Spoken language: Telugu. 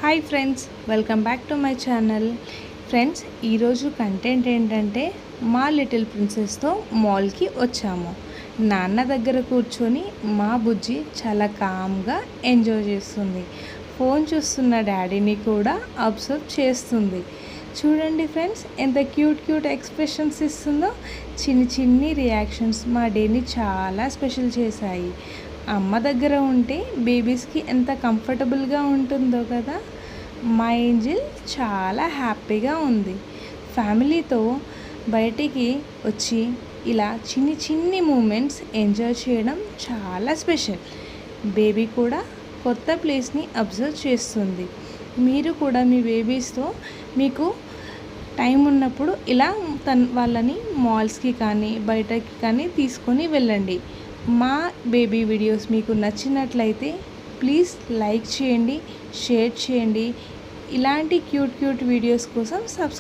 Hi friends, welcome back to my channel. Friends, ఈరోజు కంటెంట్ ఏంటంటే మా లిటిల్ ప్రిన్సెస్తో మాల్కి వచ్చాము. నాన్న దగ్గర కూర్చొని మా బుజ్జి చాలా కామ్గా ఎంజాయ్ చేస్తుంది. ఫోన్ చూస్తున్న డాడీని కూడా అబ్జర్వ్ చేస్తుంది. చూడండి ఫ్రెండ్స్, ఎంత క్యూట్ ఎక్స్ప్రెషన్స్ ఇస్తుందో. చిన్ని రియాక్షన్స్ మా డేని చాలా స్పెషల్ చేశాయి. అమ్మ దగ్గర ఉంటే బేబీస్కి ఎంత కంఫర్టబుల్గా ఉంటుందో కదా. మా ఏంజిల్ చాలా హ్యాపీగా ఉంది. ఫ్యామిలీతో బయటికి వచ్చి ఇలా చిన్ని మూమెంట్స్ ఎంజాయ్ చేయడం చాలా స్పెషల్. బేబీ కూడా కొత్త ప్లేస్ని అబ్జర్వ్ చేస్తుంది. మీరు కూడా మీ బేబీస్తో మీకు టైం ఉన్నప్పుడు ఇలా వాళ్ళని మాల్స్కి కానీ బయటకి కానీ తీసుకొని వెళ్ళండి. మా బేబీ వీడియోస్ మీకు నచ్చినట్లయితే ప్లీజ్ లైక్ చేయండి, షేర్ చేయండి. ఇలాంటి క్యూట్ వీడియోస్ కోసం సబ్స్క్రైబ్